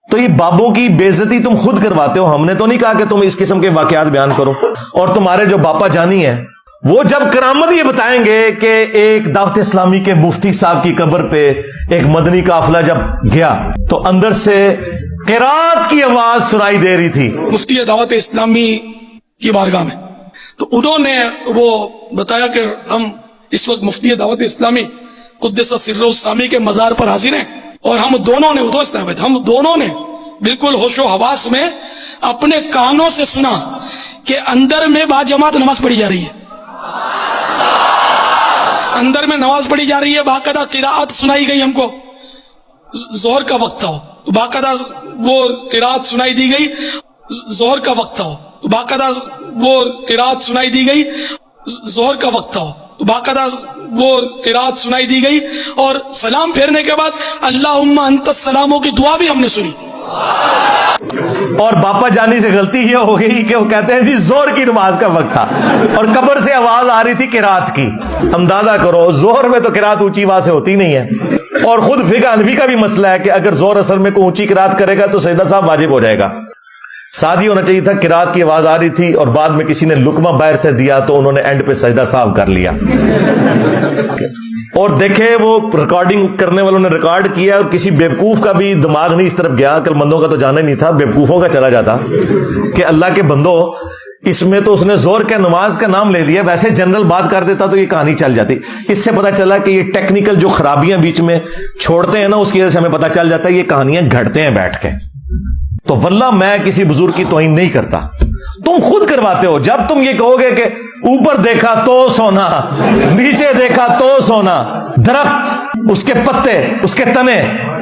تو یہ بابوں کی بے عزتی تم خود کرواتے ہو، ہم نے تو نہیں کہا کہ تم اس قسم کے واقعات بیان کرو. اور تمہارے جو باپا جانی ہیں وہ جب کرامت یہ بتائیں گے کہ ایک دعوت اسلامی کے مفتی صاحب کی قبر پہ ایک مدنی قافلہ جب گیا تو اندر سے قرات کی آواز سنائی دے رہی تھی مفتی دعوت اسلامی کی بارگاہ میں. تو انہوں نے وہ بتایا کہ ہم اس وقت مفتی دعوت اسلامی قدس سر السامی کے مزار پر حاضر ہیں، اور ہم دونوں نے بالکل ہوش و حواس میں اپنے کانوں سے سنا کہ اندر میں با جماعت نماز پڑھی جا رہی ہے، اندر میں نماز پڑھی جا رہی ہے. باقاعدہ قراءت سنائی گئی ہم کو. ظہر کا وقت تھا، باقاعدہ وہ قراءت سنائی دی گئی. ظہر کا وقت تھا، باقاعدہ وہ قراءت سنائی دی گئی. ظہر کا وقت تھا، باقاعدہ وہ قراءت سنائی دی گئی. اور سلام پھیرنے کے بعد اللہم انت السلاموں کی دعا بھی ہم نے سنی. اور باپا جانی سے غلطی یہ ہو گئی کہ وہ کہتے ہیں جی زہر کی نماز کا وقت تھا اور قبر سے آواز آ رہی تھی قرات کی. اندازہ کرو زہر میں تو قرات اونچی آواز سے ہوتی نہیں ہے. اور خود فقہ حنفی کا بھی مسئلہ ہے کہ اگر زہر اثر میں کوئی اونچی قرات کرے گا تو سجدہ صاحب واجب ہو جائے گا. ساتھ ہی ہونا چاہیے تھا قرات کی آواز آ رہی تھی اور بعد میں کسی نے لقمہ باہر سے دیا تو انہوں نے اینڈ پہ سجدہ صاحب کر لیا. اور دیکھے وہ ریکارڈنگ کرنے والوں نے ریکارڈ کیا اور کسی بیوقوف کا بھی دماغ نہیں اس طرف گیا، عقل مندوں کا تو جانا ہی نہیں تھا، بیوقوفوں کا چلا جاتا کہ اللہ کے بندو اس میں تو اس نے زور کے نماز کا نام لے لیا، ویسے جنرل بات کر دیتا تو یہ کہانی چل جاتی. اس سے پتا چلا کہ یہ ٹیکنیکل جو خرابیاں بیچ میں چھوڑتے ہیں نا اس کی وجہ سے ہمیں پتا چل جاتا ہے یہ کہانیاں گھڑتے ہیں بیٹھ کے. تو واللہ میں کسی بزرگ کی توہین نہیں کرتا، تم خود کرواتے ہو. جب تم یہ کہو گے کہ اوپر دیکھا تو سونا، نیچے دیکھا تو سونا، درخت اس کے پتے اس کے تنے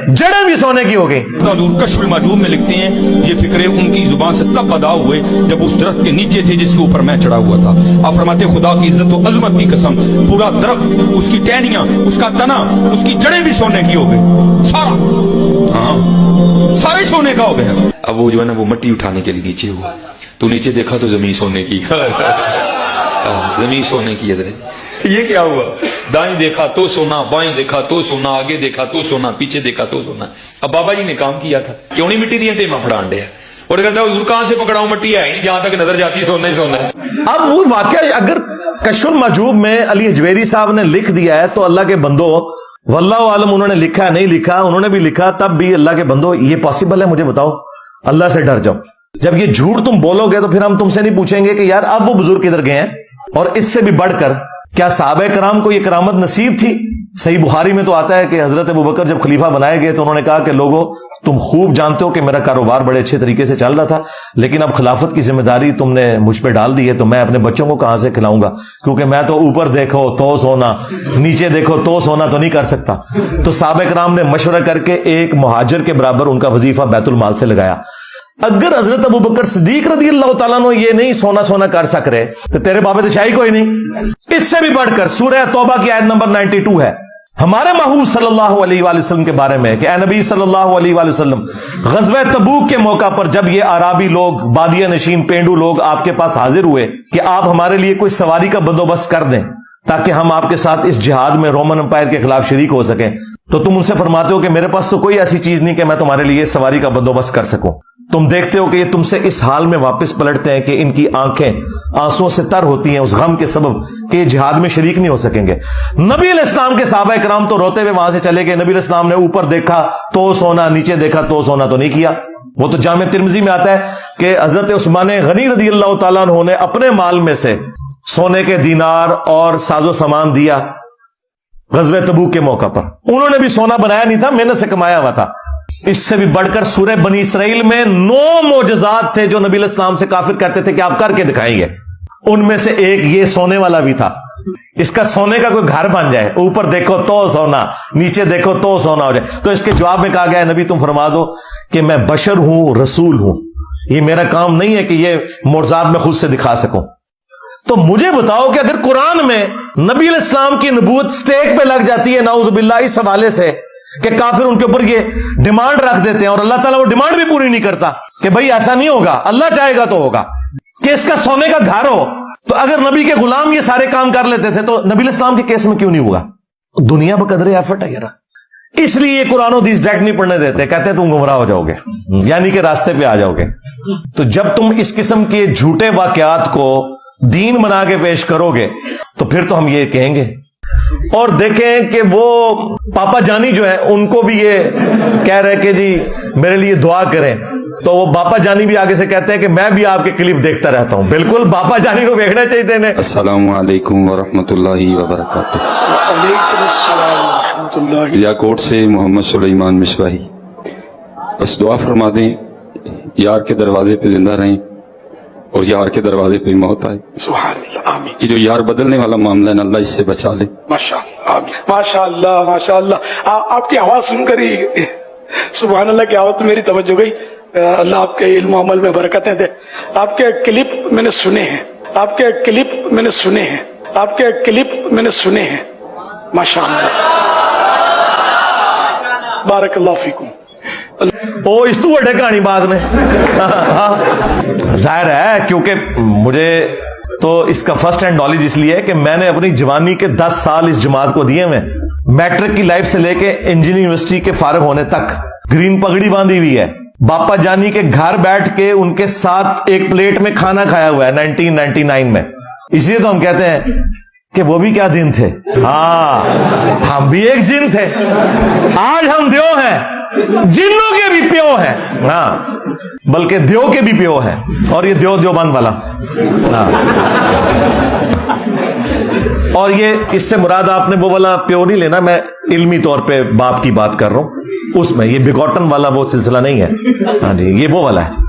جڑیں بھی سونے کی ہو گئی. حضور کشف المحجوب میں لکھتے ہیں یہ فکرے ان کی زبان سے تب ادا ہوئے جب اس درخت کے نیچے تھے جس کے اوپر میں چڑھا ہوا تھا. آپ فرماتے خدا کی عزت و عظمت کی قسم پورا درخت، اس کی ٹہنیاں، اس کا تنا، اس کی جڑیں بھی سونے کی ہو گئی، سارے سونے کا ہو گیا. اب وہ جو ہے نا وہ مٹی اٹھانے کے لیے نیچے ہوا تو نیچے دیکھا تو زمین سونے کی، زمین سونے کی. یہ کیا ہوا؟ دائیں دیکھا تو سونا، بائیں دیکھا تو سونا، آگے دیکھا تو سونا، پیچھے دیکھا تو سونا. اب بابا جی نے کام کیا تھا، کیوں نہیں مٹی دیا ٹیما پھڑان دیا اور کہتا حضور کہاں سے پکڑاؤں، مٹی ہے نہیں، جہاں تک نظر جاتی سونا ہی سونا ہے. اب وہ واقعہ اگر کشف المحجوب میں علی حجویری صاحب نے لکھ دیا ہے تو اللہ کے بندو واللہ عالم انہوں نے لکھا ہے نہیں لکھا، انہوں نے بھی لکھا تب بھی اللہ کے بندو یہ پاسبل ہے؟ مجھے بتاؤ، اللہ سے ڈر جاؤ. جب یہ جھوٹ تم بولو گے تو پھر ہم تم سے نہیں پوچھیں گے کہ یار اب وہ بزرگ کدھر گئے ہیں. اور اس سے بھی بڑھ کر کیا صحابہ کرام کو یہ کرامت نصیب تھی؟ صحیح بخاری میں تو آتا ہے کہ حضرت ابوبکر جب خلیفہ بنائے گئے تو انہوں نے کہا کہ لوگوں تم خوب جانتے ہو کہ میرا کاروبار بڑے اچھے طریقے سے چل رہا تھا، لیکن اب خلافت کی ذمہ داری تم نے مجھ پہ ڈال دی ہے تو میں اپنے بچوں کو کہاں سے کھلاؤں گا، کیونکہ میں تو اوپر دیکھو تو سونا، نیچے دیکھو تو سونا تو نہیں کر سکتا. تو صحابہ کرام نے مشورہ کر کے ایک مہاجر کے برابر ان کا وظیفہ بیت المال سے لگایا. اگر حضرت ابوبکر صدیق رضی اللہ تعالیٰ نے یہ نہیں سونا کر سک رہے تو تیرے بابے تو شاہی کوئی نہیں. اس سے بھی بڑھ کر سورہ توبہ کی آیت نمبر 92 ہے ہمارے محبوب صلی اللہ علیہ وآلہ وسلم کے بارے میں کہ اے نبی صلی اللہ علیہ وآلہ وسلم غزوہ تبوک کے موقع پر جب یہ عرابی لوگ، بادیہ نشین، پینڈو لوگ آپ کے پاس حاضر ہوئے کہ آپ ہمارے لیے کوئی سواری کا بندوبست کر دیں تاکہ ہم آپ کے ساتھ اس جہاد میں رومن امپائر کے خلاف شریک ہو سکیں، تو تم ان سے فرماتے ہو کہ میرے پاس تو کوئی ایسی چیز نہیں کہ میں تمہارے لیے سواری کا بندوبست کر سکوں. تم دیکھتے ہو کہ یہ تم سے اس حال میں واپس پلٹتے ہیں کہ ان کی آنکھیں آنسوں سے تر ہوتی ہیں اس غم کے سبب کہ یہ جہاد میں شریک نہیں ہو سکیں گے. نبی علیہ السلام کے صحابہ کرام تو روتے ہوئے وہاں سے چلے گئے. نبی علیہ السلام نے اوپر دیکھا تو سونا، نیچے دیکھا تو سونا تو نہیں کیا. وہ تو جامع ترمذی میں آتا ہے کہ حضرت عثمان غنی رضی اللہ تعالیٰ عنہ نے اپنے مال میں سے سونے کے دینار اور ساز و سامان دیا غزوہ تبوک کے موقع پر. انہوں نے بھی سونا بنایا نہیں تھا، محنت سے کمایا ہوا تھا. اس سے بھی بڑھ کر سورہ بنی اسرائیل میں 9 معجزات تھے جو نبی علیہ السلام سے کافر کہتے تھے کہ آپ کر کے دکھائیں گے. ان میں سے ایک یہ سونے والا بھی تھا. اس کا سونے کا کوئی گھر بن جائے، اوپر دیکھو تو سونا، نیچے دیکھو تو سونا ہو جائے. تو اس کے جواب میں کہا گیا نبی تم فرما دو کہ میں بشر ہوں، رسول ہوں، یہ میرا کام نہیں ہے کہ یہ معجزات میں خود سے دکھا سکوں. تو مجھے بتاؤ کہ اگر قرآن میں نبی علیہ السلام کی نبوت سٹیک پہ لگ جاتی ہے نعوذ باللہ اس حوالے سے کہ کافر ان کے اوپر یہ ڈیمانڈ رکھ دیتے ہیں اور اللہ تعالیٰ وہ ڈیمانڈ بھی پوری نہیں کرتا کہ بھئی ایسا نہیں ہوگا، اللہ چاہے گا تو ہوگا، کہ اس کا سونے کا گھر ہو، تو اگر نبی کے غلام یہ سارے کام کر لیتے تھے تو نبی علیہ السلام کے کیس میں کیوں نہیں ہوگا؟ دنیا بقدر ایفٹ ہے یار. اس لیے یہ قرآن و حدیث ڈائریکٹ نہیں پڑھنے دیتے, کہتے ہیں تم گمراہ ہو جاؤ گے, یعنی کہ راستے پہ آ جاؤ گے. تو جب تم اس قسم کے جھوٹے واقعات کو دین بنا کے پیش کرو گے تو پھر تو ہم یہ کہیں گے. اور دیکھیں کہ وہ پاپا جانی جو ہے ان کو بھی یہ کہہ رہے کہ جی میرے لیے دعا کریں, تو وہ باپا جانی بھی آگے سے کہتے ہیں کہ میں بھی آپ کے کلپ دیکھتا رہتا ہوں. بالکل باپا جانی کو دیکھنا چاہیے تھے. السلام علیکم ورحمۃ اللہ وبرکاتہ. وعلیکم السلام ورحمۃ اللہ. یاکوٹ سے محمد سلیمان مصباحی. بس دعا فرما دیں یار کے دروازے پہ زندہ رہیں اور یار کے دروازے پہ موت آئے. سبحان اللہ, آمین. یہ جو یار بدلنے والا معاملہ ہے اللہ اس سے بچا لے. ماشاء اللہ, آمین. ماشاء اللہ, ماشاء اللہ. آپ کی آواز سن کر ہی سبحان اللہ کی آواز میری توجہ گئی. اللہ آپ کے علم و عمل میں برکتیں دے. آپ کے کلپ میں نے سنے ہیں, آپ کے کلپ میں نے سنے ہیں, آپ کے کلپ میں نے سنے ہیں. ماشاء اللہ, بارک اللہ فیکم. وہ اس تو وڈے کہانی بعد میں ظاہر ہے, کیونکہ مجھے تو اس کا فرسٹ ہینڈ نالج اس لیے ہے کہ میں نے اپنی جوانی کے 10 سال اس جماعت کو دیے میں. میٹرک کی لائف سے لے کے انجینئرنگ یونیورسٹی کے فارغ ہونے تک گرین پگڑی باندھی ہوئی ہے. باپا جانی کے گھر بیٹھ کے ان کے ساتھ ایک پلیٹ میں کھانا کھایا ہوا ہے 1999 میں. اس لیے تو ہم کہتے ہیں کہ وہ بھی کیا دن تھے. ہاں ہم بھی ایک جن تھے, آج ہم دیو ہیں, جنوں کے بھی پیو ہیں, ہاں بلکہ دیو کے بھی پیو ہیں, اور یہ دیوبند والا. ہاں اور یہ اس سے مراد آپ نے وہ والا پیو نہیں لینا, میں علمی طور پہ باپ کی بات کر رہا ہوں, اس میں یہ بگوٹن والا وہ سلسلہ نہیں ہے. ہاں جی یہ وہ والا ہے.